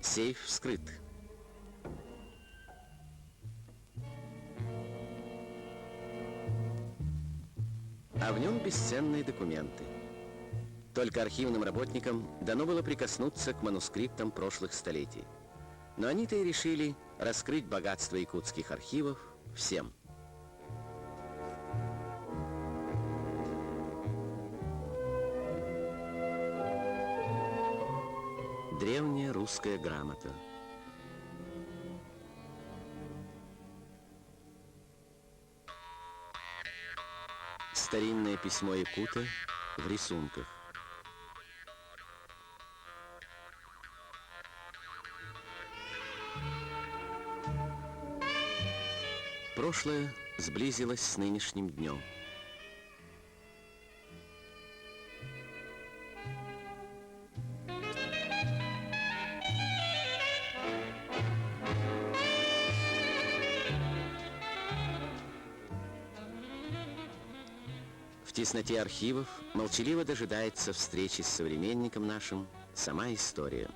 Сейф вскрыт. А в нем бесценные документы. Только архивным работникам дано было прикоснуться к манускриптам прошлых столетий. Но они-то и решили раскрыть богатство якутских архивов всем. Древняя русская грамота. Старинное письмо якута в рисунках. Прошлое сблизилось с нынешним днем. В тесноте архивов молчаливо дожидается встречи с современником нашим сама история.